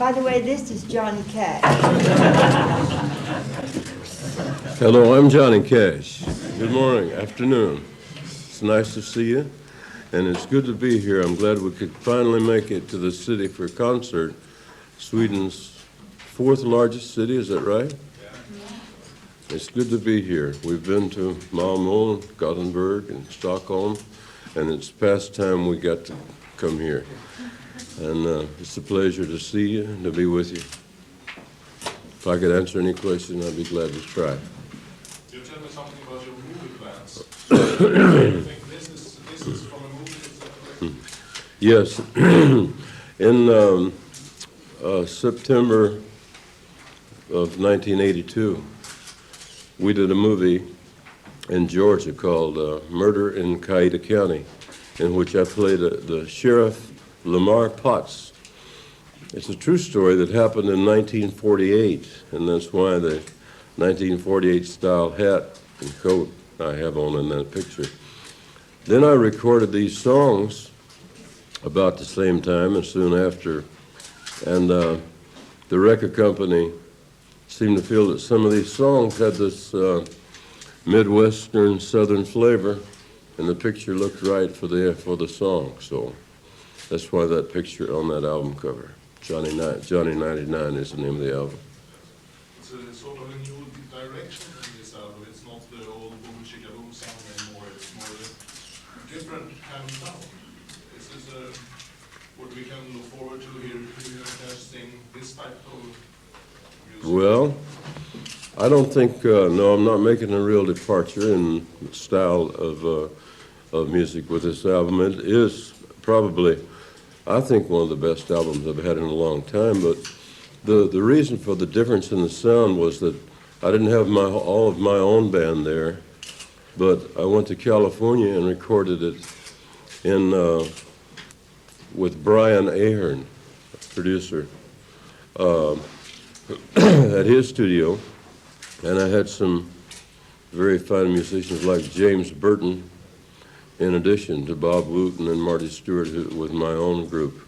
By the way, this is Johnny Cash. Hello, I'm Johnny Cash. Good morning, afternoon. It's nice to see you, and it's good to be here. I'm glad we could finally make it to the city for a concert. Sweden's fourth largest city, is that right? Yeah. It's good to be here. We've been to Malmö, Gothenburg, and Stockholm, and it's past time we got to come here. And it's a pleasure to see you and to be with you. If I could answer any question, I'd be glad to try. You tell me something about your movie plans. I think this is from a movie, is that correct? Yes. In September of 1982, we did a movie in Georgia called Murder in Cayuga County, in which I played the sheriff Lamar Potts. It's a true story that happened in 1948, and that's why the 1948 style hat and coat I have on in that picture. Then I recorded these songs about the same time and soon after, and the record company seemed to feel that some of these songs had this Midwestern Southern flavor, and the picture looked right for the song. So that's why that picture on that album cover, Johnny 99 is the name of the album. It's a sort of a new direction in this album. It's not the old boom chicka boom sound anymore. It's more a different kind of sound. This is what we can look forward to hearing sing this type of music. Well, I don't think, no, I'm not making a real departure in style of music with this album. It is probably, I think, one of the best albums I've had in a long time, but the reason for the difference in the sound was that I didn't have all of my own band there, but I went to California and recorded it with Brian Ahern, producer, at his studio, and I had some very fine musicians like James Burton, in addition to Bob Wooten and Marty Stewart, with my own group,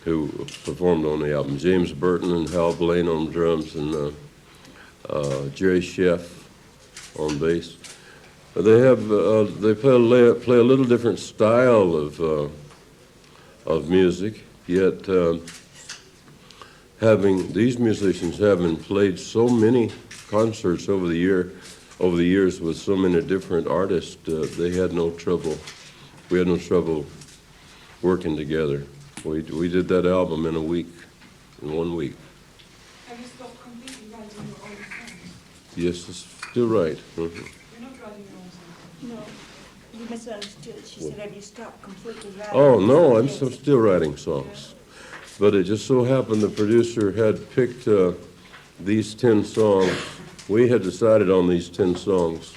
who performed on the album. James Burton and Hal Blaine on drums, and Jerry Sheff on bass. They play a little different style of music, yet these musicians having played so many concerts over the years with so many different artists, they had no trouble. We had no trouble working together. We did that album in 1 week. Have you stopped completely writing your own songs? Yes, it's still right. You're not writing your own songs? No, you misunderstood. She said, have you stopped completely writing? Oh, no, I'm Yes. still writing songs. But it just so happened the producer had picked these 10 songs. We had decided on these 10 songs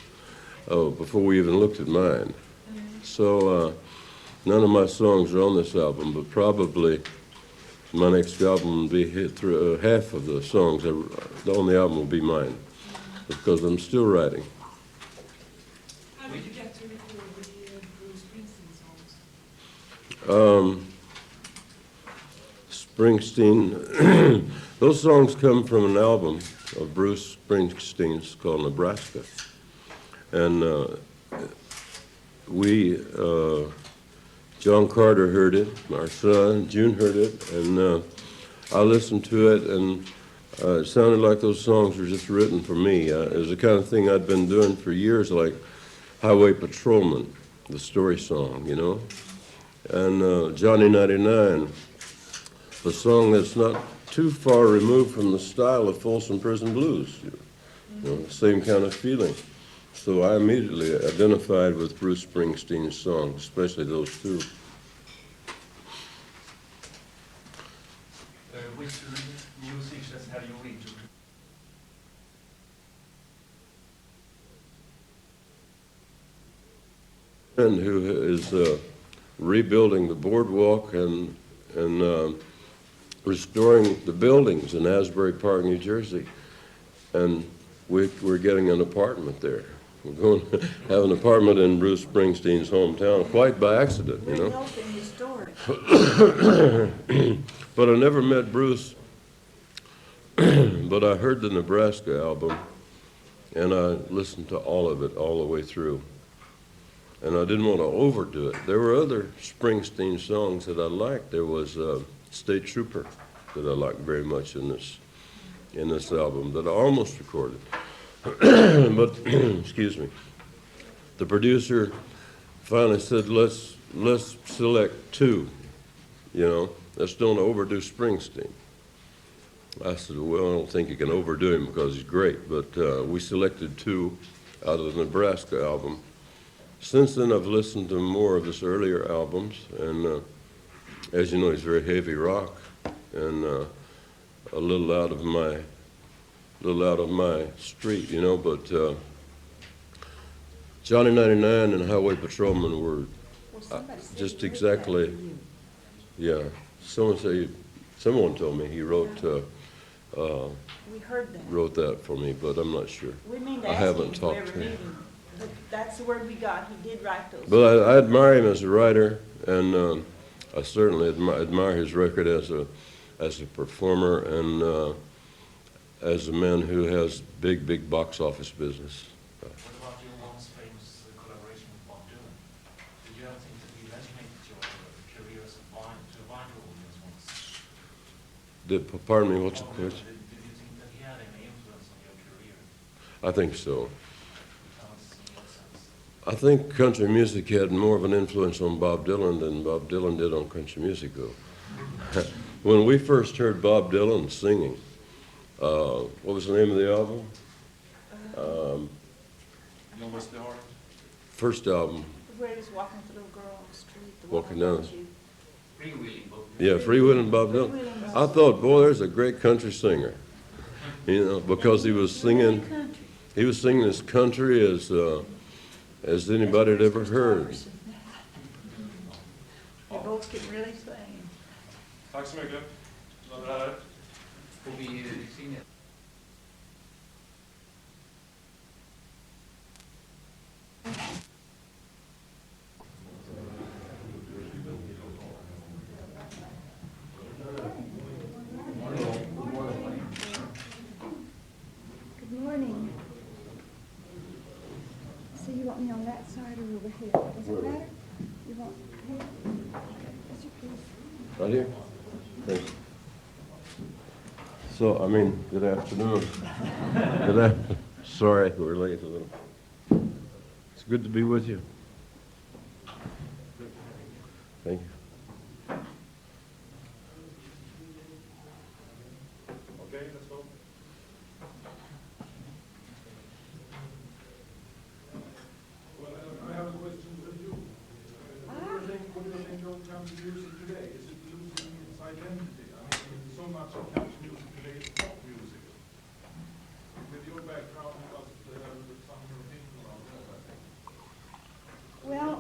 before we even looked at mine. So none of my songs are on this album, but probably my next album will be hit through half of the songs on the album will be mine, because I'm still writing. How did you get to record the Bruce Springsteen songs? Springsteen, those songs come from an album of Bruce Springsteen's called Nebraska. And John Carter heard it, our son, June heard it, and I listened to it, and it sounded like those songs were just written for me. It was the kind of thing I'd been doing for years, like Highway Patrolman, the story song, you know? And Johnny 99, a song that's not too far removed from the style of Folsom Prison Blues, you know, same kind of feeling. So I immediately identified with Bruce Springsteen's songs, especially those two. Which musicians have you interviewed? And who is rebuilding the boardwalk and restoring the buildings in Asbury Park, New Jersey. And we're getting an apartment there. We're going to have an apartment in Bruce Springsteen's hometown, quite by accident, you know. Very historic. But I never met Bruce But I heard the Nebraska album, and I listened to all of it all the way through. And I didn't want to overdo it. There were other Springsteen songs that I liked. There was State Trooper that I liked very much in this album that I almost recorded. But excuse me, the producer finally said, let's select two, let's don't overdo Springsteen. I said, well, I don't think you can overdo him because he's great, but we selected two out of the Nebraska album. Since then, I've listened to more of his earlier albums, and as you know, he's very heavy rock, and a little out of my street, But Johnny 99 and Highway Patrolman were Well, somebody said just he wrote exactly, that for you. yeah. Someone told me he wrote We heard that. that for me, but I'm not sure. We mean to I ask haven't him if we talked ever to meet him. him. But that's the word we got. He did write those. But I admire him as a writer, and I certainly admire his record as a performer and as a man who has big box office business. What about your once famous collaboration with Bob Dylan? Did you ever think that he resonated your career as a wider audience once? Pardon me, what's the question? Did you think that he had any influence on your career? I think so. In what sense? I think country music had more of an influence on Bob Dylan than Bob Dylan did on country music, though. When we first heard Bob Dylan singing, what was the name of the album? No West the Heart. First album, Where he was walking with the little girl on the street. The Walking one down. about you. Freewheeling, but yeah, Freewheeling Bob Dylan. Freewheeling Bob I thought, boy, there's a great country singer, because he was singing. Country. He was singing as country as anybody had ever heard. They both can really sing. Tack så mycket. Det här. får vi signera. Good morning. So you want me on that side or over here? Does it matter? You want here? Yes, you please. Right here? Thanks. So, good afternoon. Sorry, we're late a little. It's good to be with you. Thank you. Okay, let's go. Well, I have a question for you. What do you think of country music today? Is it losing its identity? So much of country music today is pop music. With your background, you must have some opinion on that, I think. Well,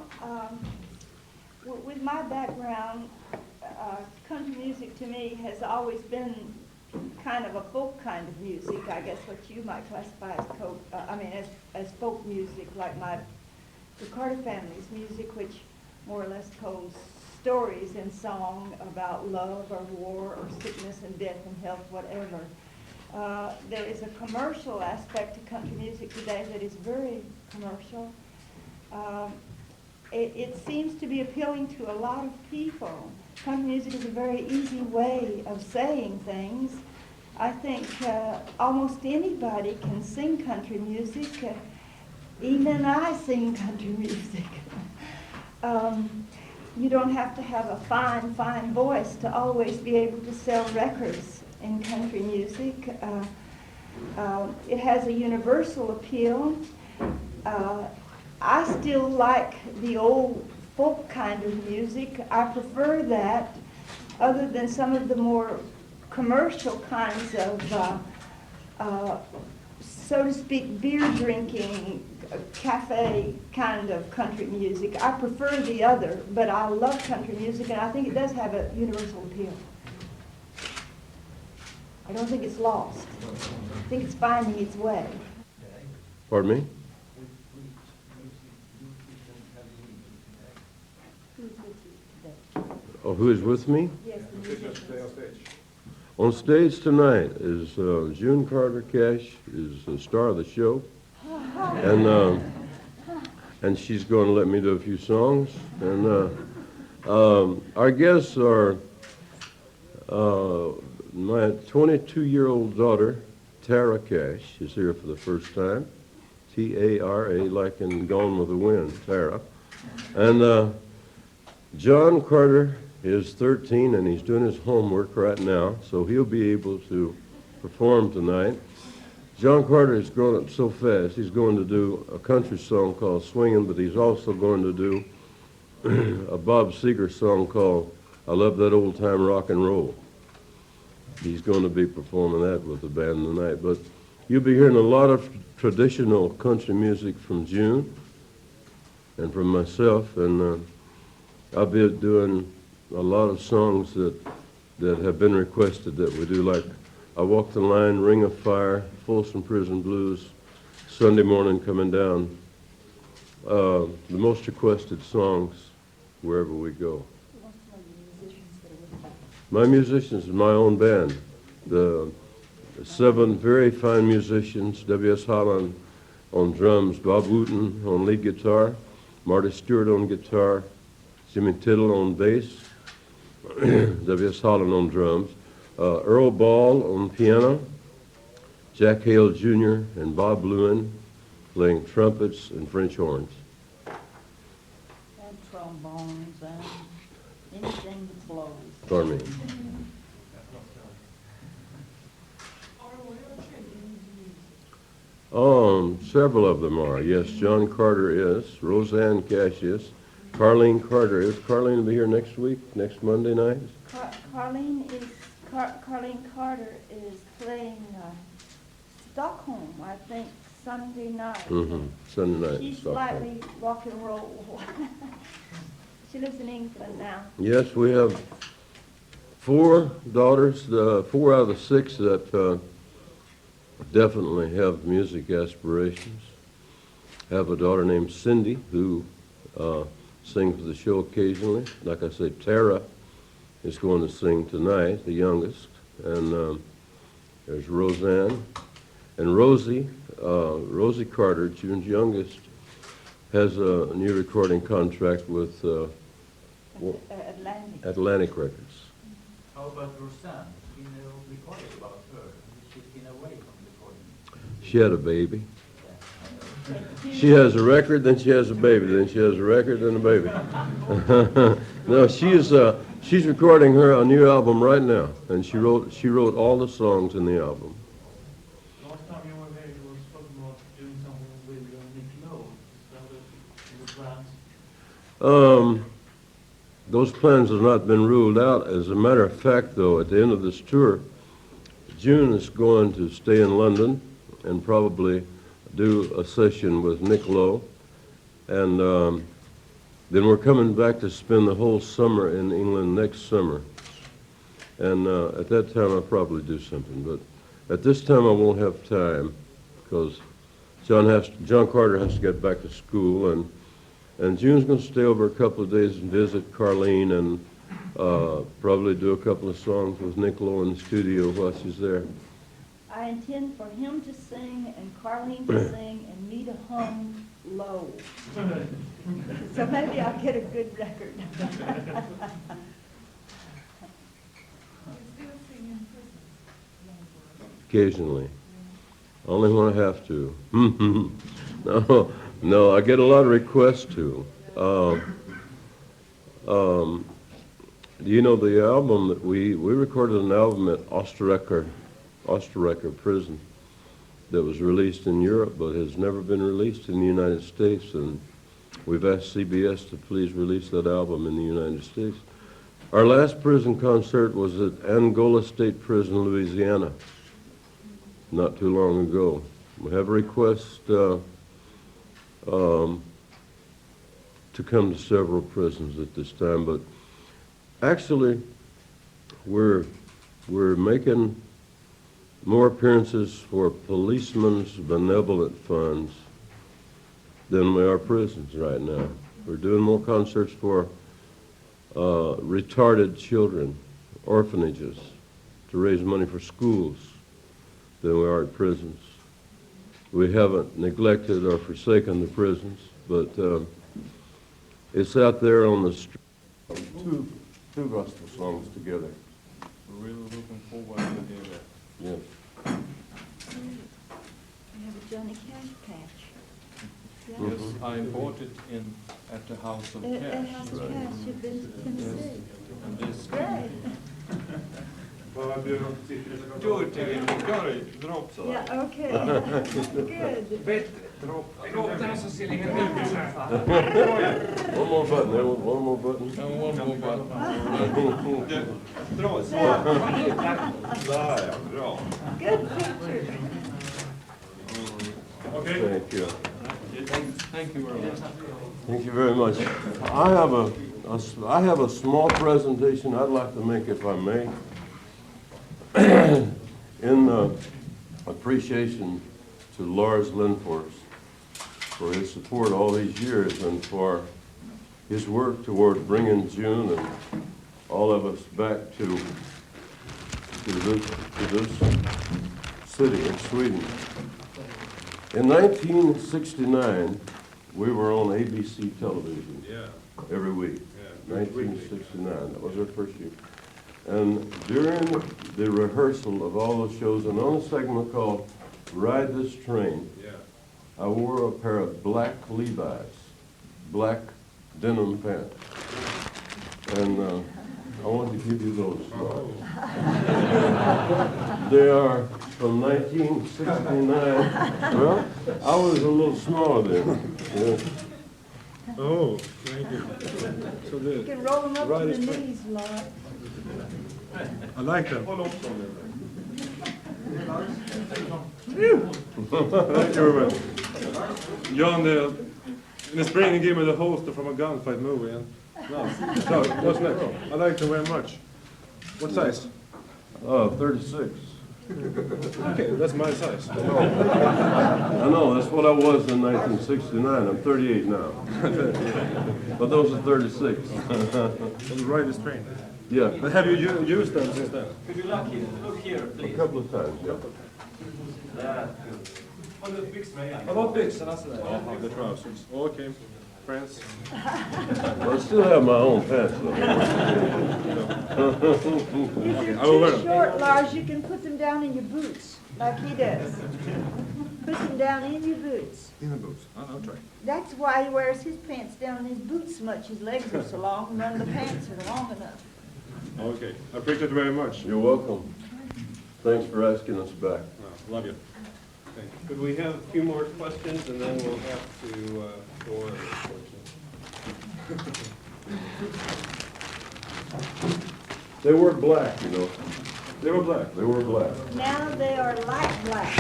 with my background, country music to me has always been kind of a folk kind of music, I guess what you might classify as as folk music, like the Carter family's music, which more or less told stories in song about love or war or sickness and death and health, whatever. There is a commercial aspect to country music today that is very commercial. It seems to be appealing to a lot of people. Country music is a very easy way of saying things. I think almost anybody can sing country music. Even I sing country music. You don't have to have a fine voice to always be able to sell records in country music. It has a universal appeal. I still like the old folk kind of music. I prefer that other than some of the more commercial kinds of, so to speak, beer drinking, cafe kind of country music. I prefer the other, but I love country music, and I think it does have a universal appeal. I don't think it's lost. I think it's finding its way. Pardon me? Who's with you today? Oh, who is with me? Yes, the musicians. On On stage tonight is June Carter Cash, is the star of the show, and she's going to let me do a few songs. And our guests are my 22-year-old daughter, Tara Cash, is here for the first time. T-A-R-A, like in Gone with the Wind, Tara. And John Carter is 13, and he's doing his homework right now, so he'll be able to perform tonight. John Carter has grown up so fast, he's going to do a country song called Swingin', but he's also going to do a Bob Seger song called I Love That Old Time Rock and Roll. He's going to be performing that with the band tonight, but you'll be hearing a lot of traditional country music from June and from myself, and I'll be doing a lot of songs that have been requested that we do, like I Walk the Line, Ring of Fire, Folsom Prison Blues, Sunday Morning Coming Down, the most requested songs wherever we go. My musicians is my own band. The 7 very fine musicians, W.S. Holland on drums, Bob Wooten on lead guitar, Marty Stewart on guitar, Jimmy Tittle on bass, W.S. Holland on drums, Earl Ball on piano, Jack Hale Jr. and Bob Lewin playing trumpets and French horns. And trombones and anything that blows. Pardon me. Several of them are. Yes, John Carter is. Roseanne Cash is. Carlene Carter is. Carlene will be here next week, next Monday night. Carlene Carter is playing Stockholm, I think, Sunday night. Mm-hmm. Sunday night. She's Stockholm. slightly rock and roll. She lives in England now. Yes, we have 4 daughters, 4 out of the 6 that definitely have music aspirations. I have a daughter named Cindy who sings for the show occasionally. Like I say, Tara is going to sing tonight, the youngest. And there's Roseanne. And Rosie Carter, June's youngest, has a new recording contract with Atlantic Records. How about Roseanne? You know, we quiet about her. She's been away from recording. She had a baby. She has a record, then she has a baby, then she has a record, then a baby. No, she's recording a new album right now, and she wrote all the songs in the album. Last time you were here, you were spoken about doing something with Nick Lowe. Is that the plans? Those plans have not been ruled out. As a matter of fact, though, at the end of this tour, June is going to stay in London and probably do a session with Nick Lowe. And then we're coming back to spend the whole summer in England next summer. And at that time, I'll probably do something. But at this time, I won't have time because John Carter has to get back to school, and June's going to stay over a couple of days and visit Carlene and probably do a couple of songs with Nick Lowe in the studio while she's there. I intend for him to sing and Carlene to sing and me to hum low. So maybe I'll get a good record. Occasionally. Only when I have to. No, I get a lot of requests to. You know, the album that we recorded an album at Osterrecker prison that was released in Europe but has never been released in the United States, and we've asked CBS to please release that album in the United States. Our last prison concert was at Angola State Prison, Louisiana, not too long ago. We have a request to come to several prisons at this time, but actually we're making more appearances for policemen's benevolent funds than we are prisons right now. We're doing more concerts for retarded children, orphanages, to raise money for schools than we are at prisons. We haven't neglected or forsaken the prisons, but it's out there on the street. Two gospel songs together. We're really looking forward to hear that. Yes. We have a Johnny Cash patch. Yeah. Mhm. Yes, I bought it at the House of At Cash. House of Cash, you've been to Tennessee. And this, Great. do it again, got it, drop so. Yeah, okay. Good. Låten är så ser lite ut. One more button, there, one more button. And one more button. Good picture. Thank you. Thank you very much. Thank you very much. I have a small presentation I'd like to make, if I may, in appreciation to Lars Lindfors for his support all these years and for his work toward bringing June and all of us back to this city in Sweden. In 1969, we were on ABC television every week. 1969, that was our first year. And during the rehearsal of all those shows, and on a segment called Ride This Train, I wore a pair of black Levi's, black denim pants. And I wanted to give you those. They are from 1969. Well, I was a little smaller then. Yeah. Oh, thank you. So You can roll them up Right to is the fine. knees, Laura. I like them. Thank you very much. John, in the spring, he gave me the holster from a gunfight movie. And no, what's next? I like them very much. What size? 36. Okay, that's my size. I know, that's what I was in 1969. I'm 38 now. But those are 36. On the right is train. Yeah, But have you used them since then? Could you look here, a please? couple of times, yeah. Har du byxorna igen? How about byxorna sådär? Ja, the trousers. Okay, friends. I still have my own pants though. If I will you're wear too them. short, Lars, you can put them down in your boots, like he does. Put them down in your boots. In the boots. I'll try. That's why he wears his pants down in his boots so much. His legs are so long, and none of the pants are long enough. Okay, I appreciate it very much. You're welcome. Thanks for asking us back. Love you. Could we have a few more questions, and then we'll have to go on, unfortunately. They were black, you know. They were black. They were black. Now they are light black.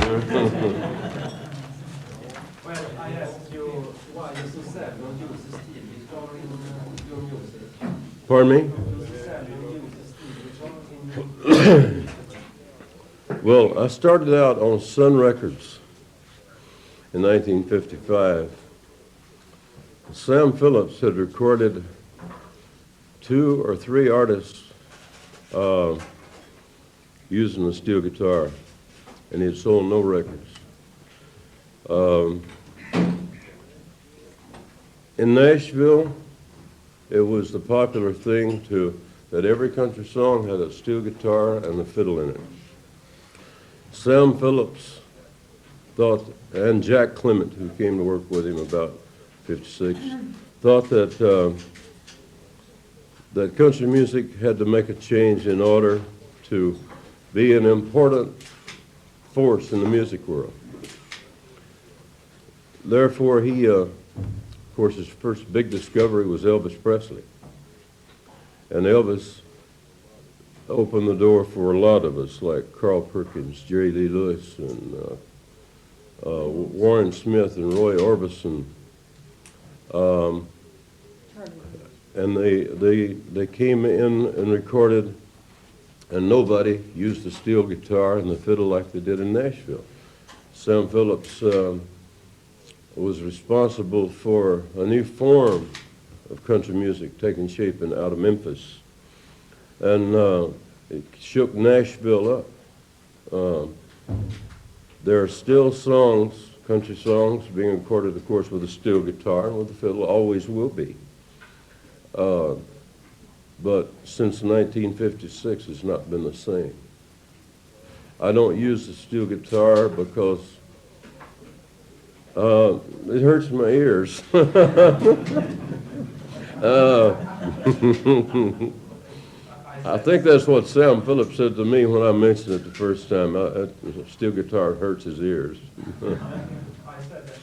Well, I asked you why you're so sad, don't use the steel guitar in your music. Pardon me? You're so sad, don't use the steel guitar in your Well, I started out on Sun Records in 1955. Sam Phillips had recorded 2 or 3 artists using the steel guitar, and he had sold no records. In Nashville, it was the popular thing that every country song had a steel guitar and a fiddle in it. Sam Phillips thought, and Jack Clement, who came to work with him about 56, thought that that country music had to make a change in order to be an important force in the music world. Therefore, he, of course, his first big discovery was Elvis Presley. And Elvis opened the door for a lot of us, like Carl Perkins, Jerry Lee Lewis, and Warren Smith and Roy Orbison. And they came in and recorded, and nobody used the steel guitar and the fiddle like they did in Nashville. Sam Phillips was responsible for a new form of country music taking shape out of Memphis. And it shook Nashville up. There are still songs, country songs, being recorded, of course, with a steel guitar and with a fiddle, always will be. But since 1956, it's not been the same. I don't use the steel guitar because it hurts my ears. I think that's what Sam Phillips said to me when I mentioned it the first time. Steel guitar hurts his ears. I said that